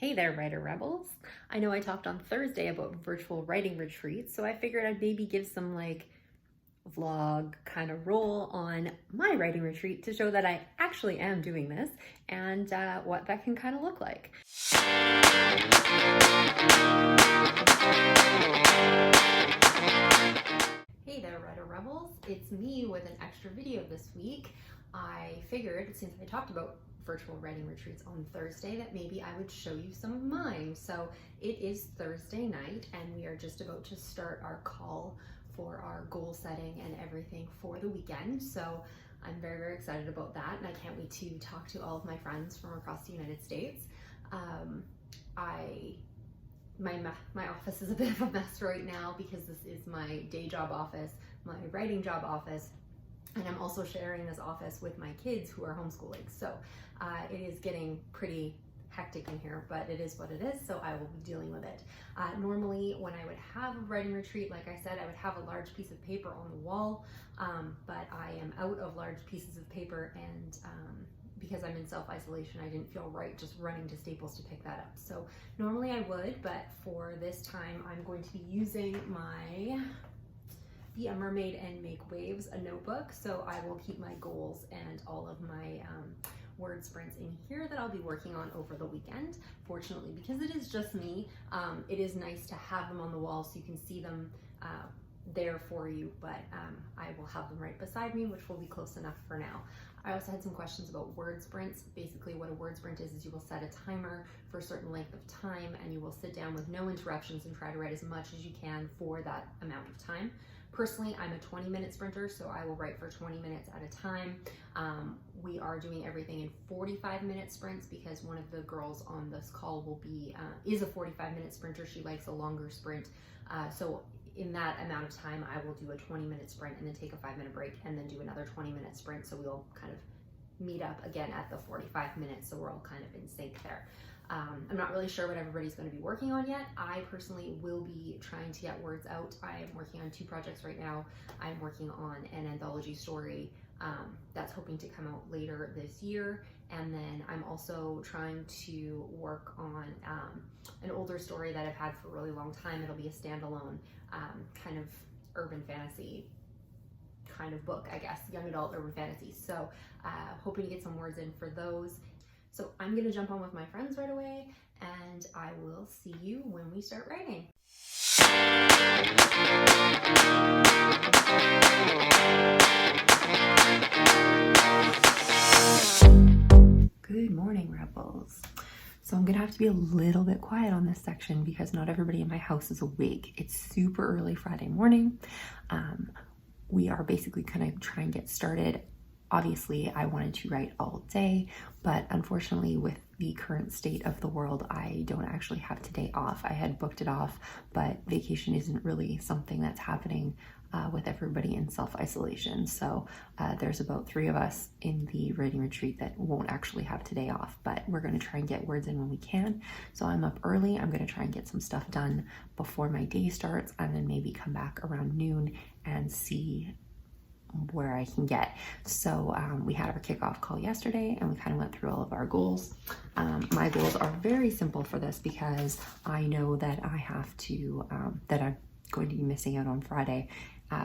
Hey there, writer rebels. I know I talked on Thursday about virtual writing retreats, so I figured I'd maybe give some vlog kind of roll on my writing retreat to show that I actually am doing this and what that can kind of look like. Hey there, writer rebels. It's me with an extra video this week. I figured, since I talked about virtual writing retreats on Thursday, that maybe I would show you some of mine. So it is Thursday night and we are just about to start our call for our goal setting and everything for the weekend. So I'm very, very excited about that, and I can't wait to talk to all of my friends from across the United States. My office is a bit of a mess right now because this is my day job office, my writing job office, and I'm also sharing this office with my kids who are homeschooling. So it is getting pretty hectic in here, but it is what it is, so I will be dealing with it. Normally, when I would have a writing retreat, like I said, I would have a large piece of paper on the wall, but I am out of large pieces of paper, and because I'm in self-isolation, I didn't feel right just running to Staples to pick that up. So normally I would, but for this time, I'm going to be using my Be a Mermaid and Make Waves, a notebook. So I will keep my goals and all of my word sprints in here that I'll be working on over the weekend. Fortunately, because it is just me, it is nice to have them on the wall so you can see them there for you, but I will have them right beside me, which will be close enough for now. I also had some questions about word sprints. Basically what a word sprint is you will set a timer for a certain length of time and you will sit down with no interruptions and try to write as much as you can for that amount of time. Personally, I'm a 20-minute sprinter, so I will write for 20 minutes at a time. We are doing everything in 45-minute sprints because one of the girls on this call is a 45-minute sprinter. She likes a longer sprint. So in that amount of time, I will do a 20-minute sprint and then take a 5-minute break and then do another 20-minute sprint. So we'll kind of meet up again at the 45 minutes, so we're all kind of in sync there. I'm not really sure what everybody's going to be working on yet. I personally will be trying to get words out. I am working on 2 projects right now. I'm working on an anthology story that's hoping to come out later this year. And then I'm also trying to work on an older story that I've had for a really long time. It'll be a standalone kind of urban fantasy kind of book, I guess, young adult urban fantasy. So hoping to get some words in for those. So I'm gonna jump on with my friends right away, and I will see you when we start writing. Good morning, rebels. So I'm gonna have to be a little bit quiet on this section because not everybody in my house is awake. It's super early Friday morning. We are basically gonna try and get started. Obviously, I wanted to write all day, but unfortunately with the current state of the world, I don't actually have today off. I had booked it off, but vacation isn't really something that's happening with everybody in self-isolation. So there's about 3 of us in the writing retreat that won't actually have today off, but we're gonna try and get words in when we can. So I'm up early. I'm gonna try and get some stuff done before my day starts, and then maybe come back around noon and see where I can get. So we had our kickoff call yesterday and we kind of went through all of our goals. My goals are very simple for this because I know that I have to, that I'm going to be missing out on Friday.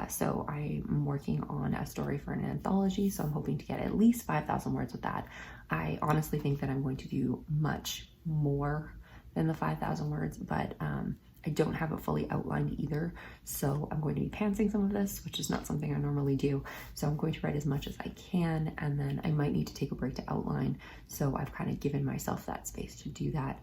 So I'm working on a story for an anthology, so I'm hoping to get at least 5,000 words with that. I honestly think that I'm going to do much more than the 5,000 words, but I don't have it fully outlined either. So I'm going to be pantsing some of this, which is not something I normally do. So I'm going to write as much as I can, and then I might need to take a break to outline. So I've kind of given myself that space to do that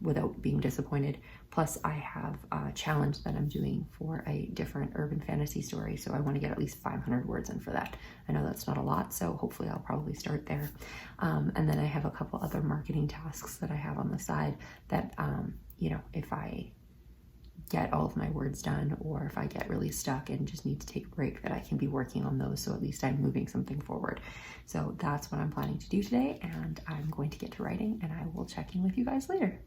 without being disappointed. Plus I have a challenge that I'm doing for a different urban fantasy story. So I want to get at least 500 words in for that. I know that's not a lot, so hopefully I'll probably start there. And then I have a couple other marketing tasks that I have on the side that, you know, if I get all of my words done, or if I get really stuck and just need to take a break, that I can be working on those, so at least I'm moving something forward. So that's what I'm planning to do today, and I'm going to get to writing, and I will check in with you guys later.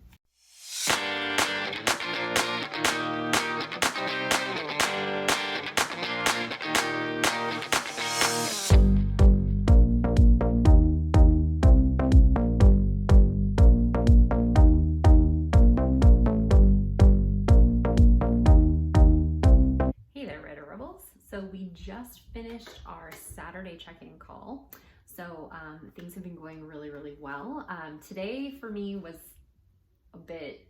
just finished our Saturday check-in call. So things have been going really, really well. Today for me was a bit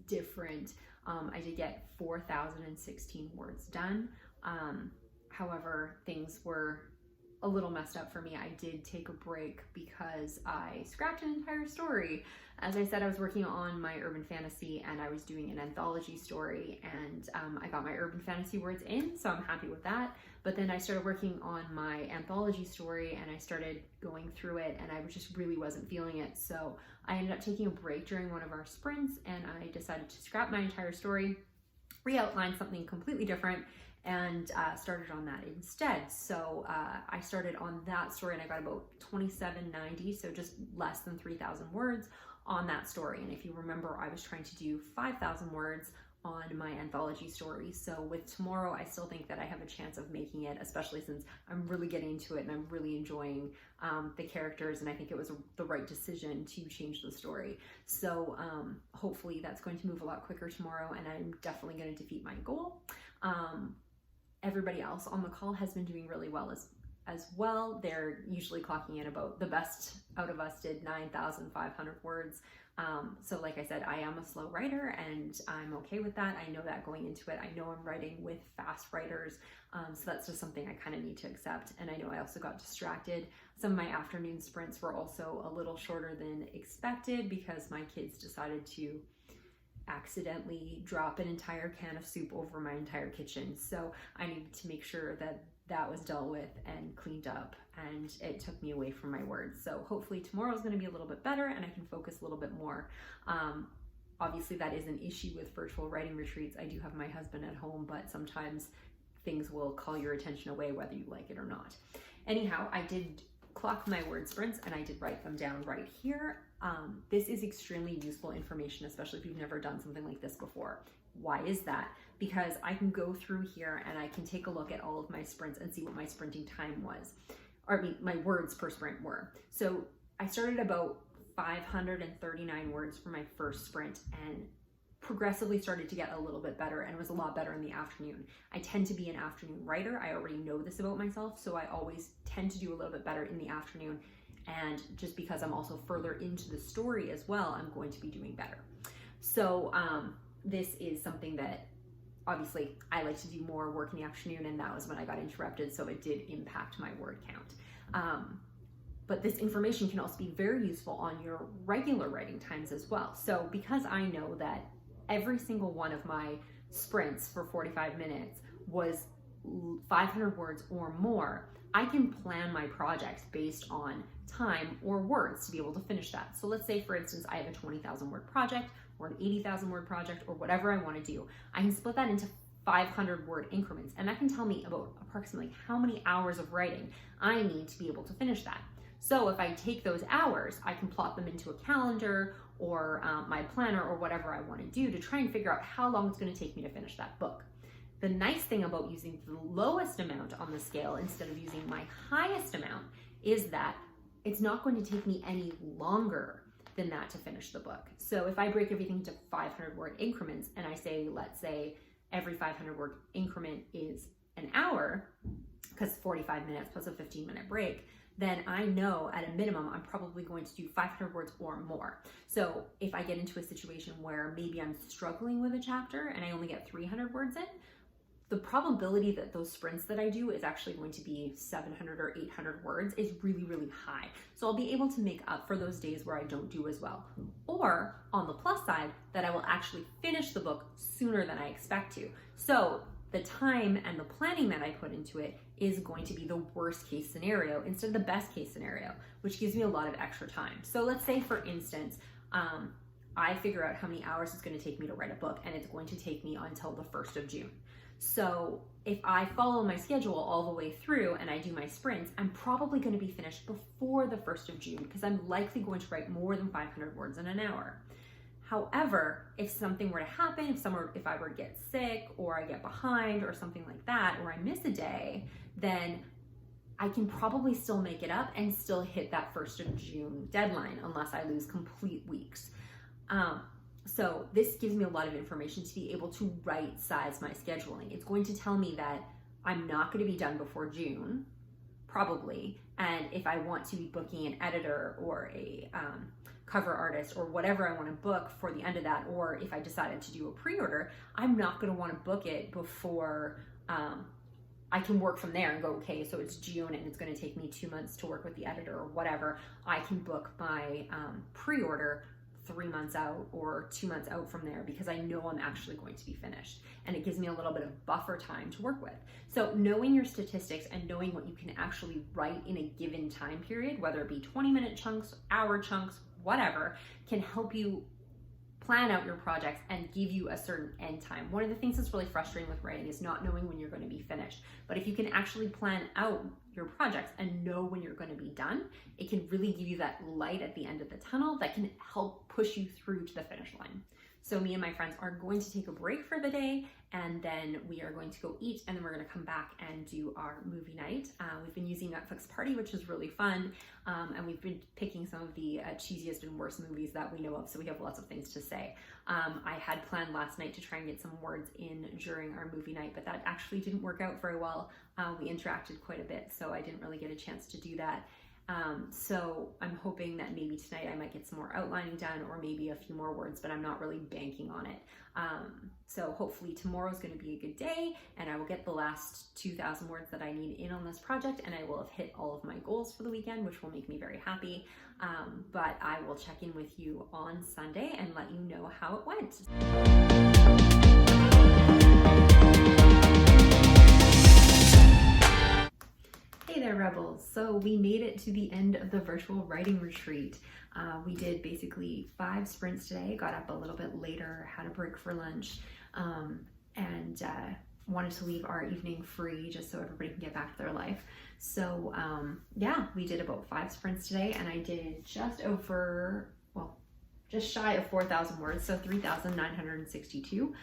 different. I did get 4,016 words done. However, things were a little messed up for me. I did take a break because I scrapped an entire story. As I said, I was working on my urban fantasy and I was doing an anthology story, and I got my urban fantasy words in, so I'm happy with that. But then I started working on my anthology story and I started going through it, and I just really wasn't feeling it. So I ended up taking a break during one of our sprints, and I decided to scrap my entire story, re-outline something completely different, and started on that instead. So I started on that story and I got about 2790, so just less than 3,000 words on that story. And if you remember, I was trying to do 5,000 words on my anthology story. So with tomorrow, I still think that I have a chance of making it, especially since I'm really getting into it and I'm really enjoying the characters, and I think it was the right decision to change the story. So hopefully that's going to move a lot quicker tomorrow, and I'm definitely going to defeat my goal. Everybody else on the call has been doing really well as well. They're usually clocking in about, the best out of us did 9,500 words. So like I said, I am a slow writer and I'm okay with that. I know that going into it. I know I'm writing with fast writers. So that's just something I kind of need to accept. And I know I also got distracted. Some of my afternoon sprints were also a little shorter than expected because my kids decided to accidentally drop an entire can of soup over my entire kitchen. So I needed to make sure that that was dealt with and cleaned up, and it took me away from my words. So hopefully tomorrow's going to be a little bit better and I can focus a little bit more. Obviously that is an issue with virtual writing retreats. I do have my husband at home, but sometimes things will call your attention away whether you like it or not. Anyhow, I did clock my word sprints and I did write them down right here. This is extremely useful information, especially if you've never done something like this before. Why is that? Because I can go through here and I can take a look at all of my sprints and see what my sprinting time was, or I mean, my words per sprint were. So I started about 539 words for my first sprint and progressively started to get a little bit better, and was a lot better in the afternoon. I tend to be an afternoon writer. I already know this about myself, so I always tend to do a little bit better in the afternoon. And just because I'm also further into the story as well, I'm going to be doing better. So this is something that obviously I like to do more work in the afternoon, and that was when I got interrupted, so it did impact my word count. But this information can also be very useful on your regular writing times as well. So because I know that every single one of my sprints for 45 minutes was 500 words or more, I can plan my projects based on time or words to be able to finish that. So let's say, for instance, I have a 20,000 word project or an 80,000 word project or whatever I want to do. I can split that into 500 word increments, and that can tell me about approximately how many hours of writing I need to be able to finish that. So if I take those hours, I can plot them into a calendar or my planner or whatever I want to do to try and figure out how long it's going to take me to finish that book. The nice thing about using the lowest amount on the scale instead of using my highest amount is that it's not going to take me any longer than that to finish the book. So if I break everything into 500 word increments and I say, let's say every 500 word increment is an hour, because 45 minutes plus a 15-minute break, then I know at a minimum I'm probably going to do 500 words or more. So if I get into a situation where maybe I'm struggling with a chapter and I only get 300 words in, the probability that those sprints that I do is actually going to be 700 or 800 words is really, really high. So I'll be able to make up for those days where I don't do as well. Or on the plus side, that I will actually finish the book sooner than I expect to. So the time and the planning that I put into it is going to be the worst case scenario instead of the best case scenario, which gives me a lot of extra time. So let's say, for instance, I figure out how many hours it's going to take me to write a book, and it's going to take me until the 1st of June. So if I follow my schedule all the way through and I do my sprints, I'm probably going to be finished before the 1st of June because I'm likely going to write more than 500 words in an hour. However, if something were to happen, if I were to get sick or I get behind or something like that, or I miss a day, then I can probably still make it up and still hit that 1st of June deadline unless I lose complete weeks. So this gives me a lot of information to be able to right size my scheduling. It's going to tell me that I'm not going to be done before June, probably. And if I want to be booking an editor or a cover artist or whatever I want to book for the end of that, or if I decided to do a pre-order, I'm not going to want to book it before I can work from there and go, okay, so it's June and it's going to take me 2 months to work with the editor or whatever. I can book my pre-order 3 months out or 2 months out from there, because I know I'm actually going to be finished, and it gives me a little bit of buffer time to work with. So knowing your statistics and knowing what you can actually write in a given time period, whether it be 20-minute chunks, hour chunks, whatever, can help you plan out your projects and give you a certain end time. One of the things that's really frustrating with writing is not knowing when you're going to be finished. But if you can actually plan out your projects and know when you're going to be done, it can really give you that light at the end of the tunnel that can help push you through to the finish line. So me and my friends are going to take a break for the day, and then we are going to go eat, and then we're going to come back and do our movie night. We've been using Netflix Party, which is really fun, and we've been picking some of the cheesiest and worst movies that we know of, so we have lots of things to say. I had planned last night to try and get some words in during our movie night, but that actually didn't work out very well. We interacted quite a bit, so I didn't really get a chance to do that. So I'm hoping that maybe tonight I might get some more outlining done, or maybe a few more words, but I'm not really banking on it. So hopefully tomorrow's going to be a good day, and I will get the last 2,000 words that I need in on this project, and I will have hit all of my goals for the weekend, which will make me very happy. But I will check in with you on Sunday and let you know how it went. Hey there, Rebels. So we made it to the end of the virtual writing retreat. We did basically 5 sprints today, got up a little bit later, had a break for lunch, and wanted to leave our evening free just so everybody can get back to their life. So yeah, we did about 5 sprints today, and I did just shy of 4,000 words, so 3,962.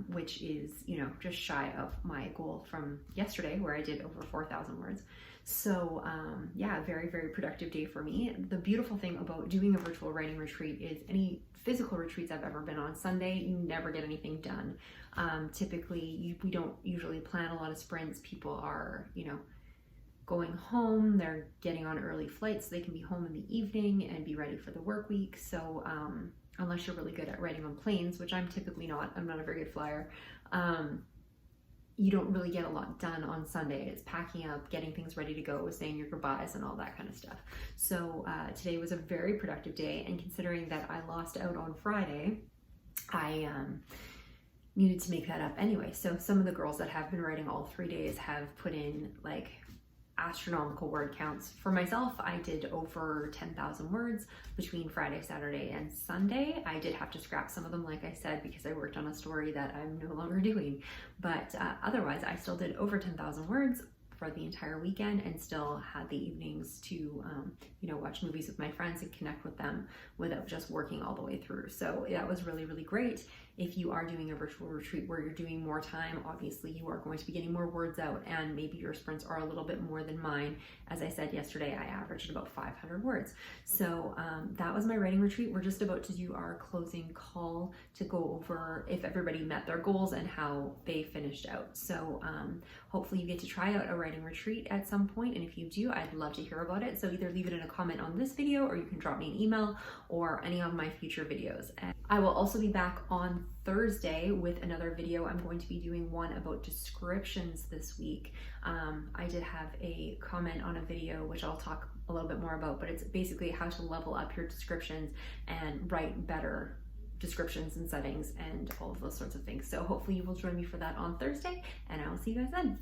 Which is, just shy of my goal from yesterday where I did over 4,000 words. So yeah, very, very productive day for me. The beautiful thing about doing a virtual writing retreat is any physical retreats I've ever been on Sunday, you never get anything done. Typically, we don't usually plan a lot of sprints. People are, going home, they're getting on early flights so they can be home in the evening and be ready for the work week. So unless you're really good at writing on planes, which I'm typically not, I'm not a very good flyer, you don't really get a lot done on Sunday. It's packing up, getting things ready to go, saying your goodbyes and all that kind of stuff. So today was a very productive day, and considering that I lost out on Friday, I needed to make that up anyway. So some of the girls that have been writing all 3 days have put in like astronomical word counts. For myself, I did over 10,000 words between Friday, Saturday, and Sunday. I did have to scrap some of them, like I said, because I worked on a story that I'm no longer doing. But otherwise, I still did over 10,000 words for the entire weekend, and still had the evenings to watch movies with my friends and connect with them without just working all the way through. So that was really, really great. If you are doing a virtual retreat where you're doing more time, obviously you are going to be getting more words out, and maybe your sprints are a little bit more than mine. As I said yesterday, I averaged about 500 words. So that was my writing retreat. We're just about to do our closing call to go over if everybody met their goals and how they finished out. So hopefully you get to try out a writing retreat at some point, and if you do, I'd love to hear about it. So either leave it in a comment on this video, or you can drop me an email, or any of my future videos. And I will also be back on Thursday with another video. I'm going to be doing one about descriptions this week. I did have a comment on a video, which I'll talk a little bit more about, but it's basically how to level up your descriptions and write better descriptions and settings and all of those sorts of things. So hopefully you will join me for that on Thursday, and I will see you guys then.